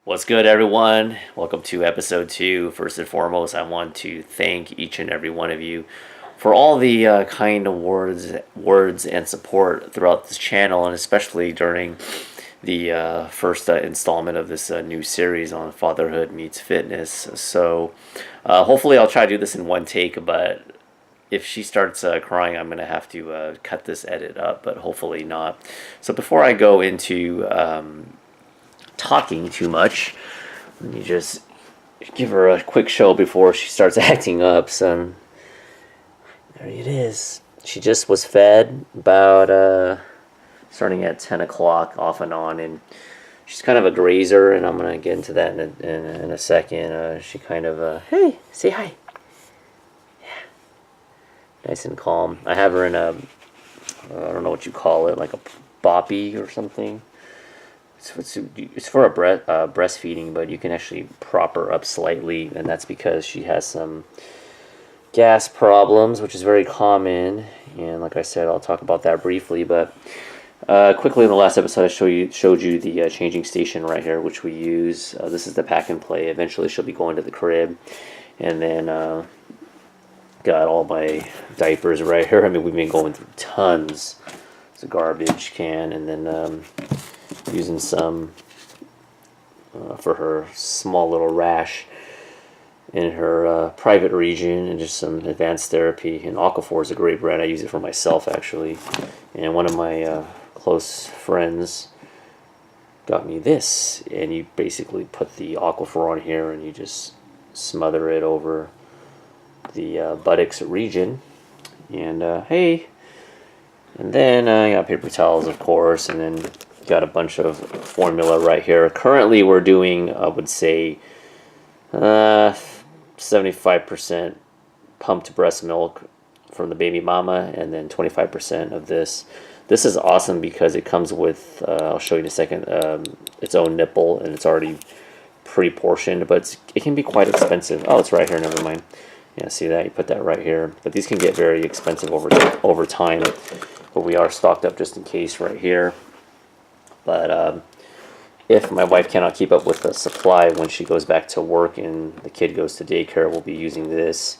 What's good, everyone? Welcome to episode 2. First and foremost, I want to thank each and every one of you for all the kind words and support throughout this channel, and especially during the first installment of this new series on fatherhood meets fitness. So, hopefully, I'll try to do this in one take, but if she starts crying, I'm going to have to cut this edit up, but hopefully not. So, before I go into talking too much, let me just give her a quick show before she starts acting up. So there it is. She just was fed about starting at 10 o'clock off and on, and she's kind of a grazer, and I'm gonna get into that in a second. She kind of hey, say hi. Yeah, nice and calm. I have her in a I don't know what you call it, like a boppy or something. It's for breastfeeding, but you can actually prop her up slightly, and that's because she has some gas problems, which is very common. And like I said, I'll talk about that briefly. But quickly, in the last episode, I showed you the changing station right here, which we use. This is the pack and play. Eventually, she'll be going to the crib, and then got all my diapers right here. I mean, we've been going through tons. It's a garbage can, and then using some for her small little rash in her private region, and just some advanced therapy. And Aquaphor is a great brand. I use it for myself, actually. And one of my close friends got me this, and you basically put the Aquaphor on here, and you just smother it over the buttocks region. And hey, and then I got paper towels, of course, and then got a bunch of formula right here. Currently, we're doing, I would say, 75% pumped breast milk from the baby mama, and then 25% of this. This is awesome because it comes with, I'll show you in a second, its own nipple, and it's already pre-portioned, but it can be quite expensive. Oh, it's right here, never mind. Yeah, see that? You put that right here. But these can get very expensive over time, but we are stocked up just in case right here. But if my wife cannot keep up with the supply when she goes back to work and the kid goes to daycare, we'll be using this.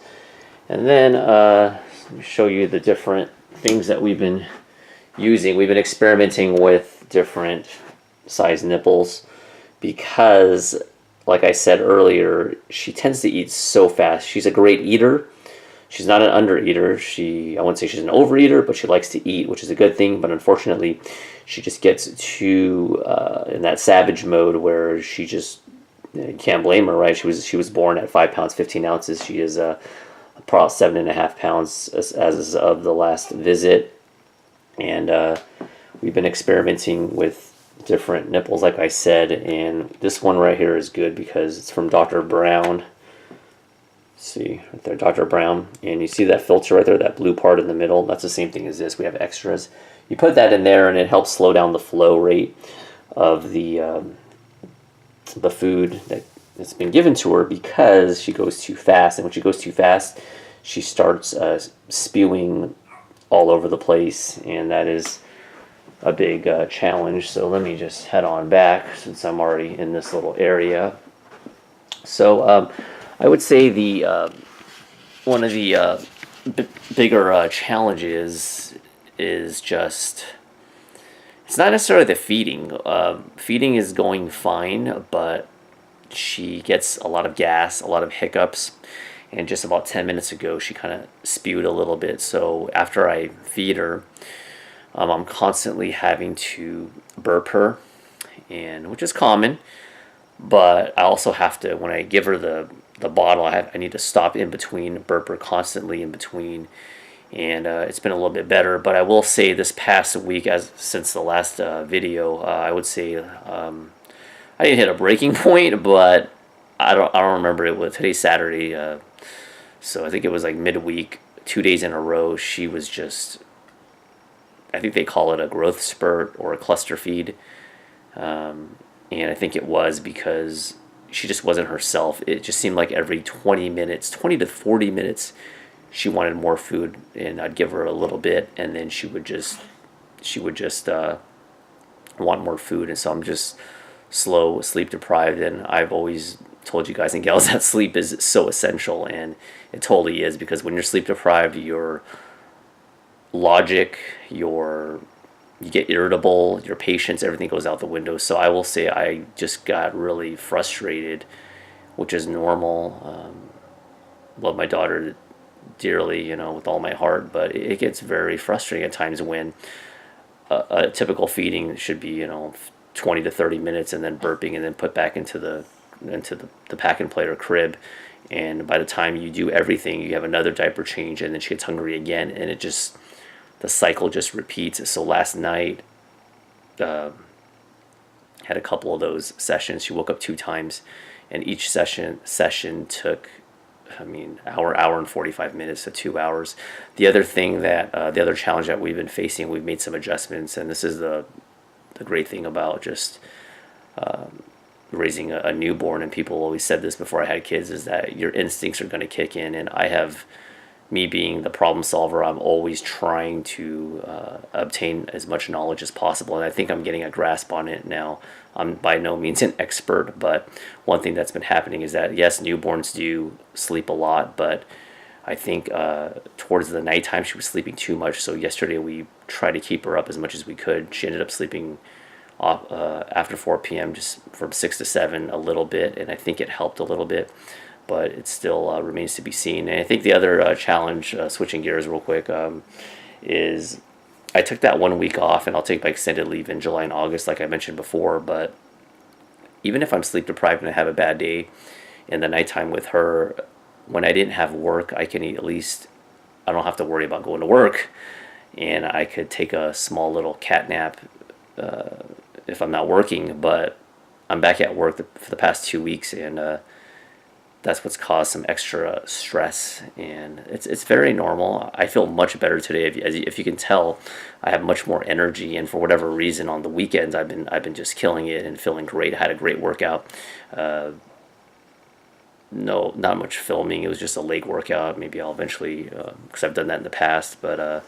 And then let me show you the different things that we've been using. We've been experimenting with different size nipples because, like I said earlier, she tends to eat so fast. She's a great eater. She's not an undereater. I wouldn't say she's an overeater, but she likes to eat, which is a good thing. But unfortunately, she just gets too in that savage mode where she just, you can't blame her, right? She was born at 5 pounds 15 ounces. She is about 7.5 pounds as of the last visit, and we've been experimenting with different nipples, like I said. And this one right here is good because it's from Dr. Brown. See right there, Dr. Brown, and you see that filter right there, that blue part in the middle. That's the same thing as this. We have extras. You put that in there, and it helps slow down the flow rate of the food that's been given to her because she goes too fast. And when she goes too fast, she starts spewing all over the place, and that is a big challenge. So let me just head on back since I'm already in this little area. So I would say the one of the bigger challenges is just, it's not necessarily the feeding. Feeding is going fine, but she gets a lot of gas, a lot of hiccups, and just about 10 minutes ago she kind of spewed a little bit. So after I feed her, I'm constantly having to burp her, and which is common. But I also have to, when I give her the bottle, I need to stop in between, burp her constantly in between, and it's been a little bit better. But I will say this past week, since the last video, I would say I didn't hit a breaking point, but I don't remember it. Today's Saturday, so I think it was like midweek, 2 days in a row. She was just, I think they call it a growth spurt or a cluster feed. And I think it was because she just wasn't herself. It just seemed like every 20 to 40 minutes, she wanted more food, and I'd give her a little bit, and then she would just want more food. And so I'm just slow, sleep deprived, and I've always told you guys and gals that sleep is so essential, and it totally is, because when you're sleep deprived, your logic, you get irritable, your patience, everything goes out the window. So I will say I just got really frustrated, which is normal. Love my daughter dearly, with all my heart, but it gets very frustrating at times when a typical feeding should be, 20 to 30 minutes, and then burping, and then put back into the pack and play or crib. And by the time you do everything, you have another diaper change, and then she gets hungry again, and the cycle just repeats. So last night, had a couple of those sessions. She woke up 2 times, and each session took, hour and 45 minutes to 2 hours. The other thing the other challenge that we've been facing, we've made some adjustments, and this is the great thing about just raising a newborn, and people always said this before I had kids, is that your instincts are going to kick in. And me being the problem solver, I'm always trying to obtain as much knowledge as possible, and I think I'm getting a grasp on it now. I'm by no means an expert, but one thing that's been happening is that, yes, newborns do sleep a lot, but I think towards the nighttime she was sleeping too much. So yesterday we tried to keep her up as much as we could. She ended up sleeping off, after 4 p.m. just from 6 to 7 a little bit, and I think it helped a little bit, but it still remains to be seen. And I think the other challenge, switching gears real quick, is I took that 1 week off, and I'll take my extended leave in July and August, like I mentioned before. But even if I'm sleep deprived and I have a bad day in the nighttime with her, when I didn't have work, I can at least, I don't have to worry about going to work, and I could take a small little cat nap if I'm not working. But I'm back at work for the past 2 weeks, and that's what's caused some extra stress, and it's very normal. I feel much better today. If you can tell, I have much more energy, and for whatever reason, on the weekends I've been just killing it and feeling great. I had a great workout. No, not much filming. It was just a leg workout. Maybe I'll eventually, because I've done that in the past. But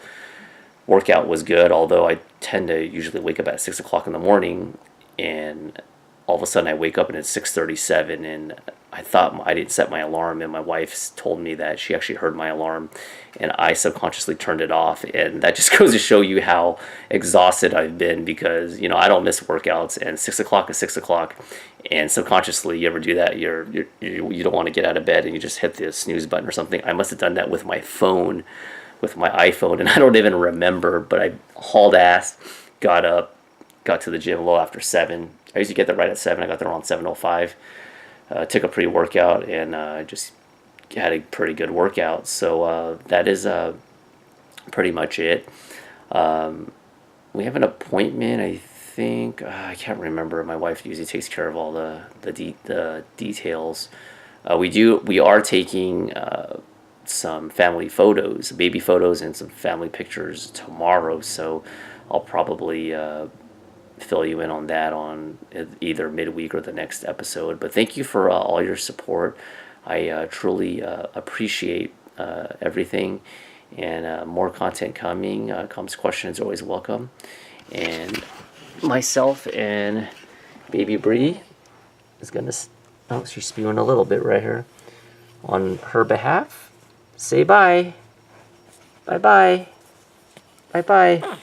workout was good. Although I tend to usually wake up at 6 o'clock in the morning, and all of a sudden I wake up and it's 6:37, and I thought I didn't set my alarm, and my wife told me that she actually heard my alarm, and I subconsciously turned it off. And that just goes to show you how exhausted I've been, because I don't miss workouts, and 6 o'clock is 6 o'clock, and subconsciously, you ever do that? You don't want to get out of bed, and you just hit the snooze button or something. I must have done that with my phone, with my iPhone, and I don't even remember. But I hauled ass, got up, got to the gym a little after 7. I usually get there right at 7. I got there around 7:05. Took a pre-workout, and just had a pretty good workout. So that is pretty much it. We have an appointment, I think. I can't remember. My wife usually takes care of all the details. We are taking some family photos, baby photos, and some family pictures tomorrow. So I'll probably fill you in on that on either midweek or the next episode. But thank you for all your support. I truly appreciate everything, and more content coming. Comments, questions always welcome. And myself and baby Bree is gonna, she's spewing a little bit right here. On her behalf, say bye. Bye bye. Bye bye.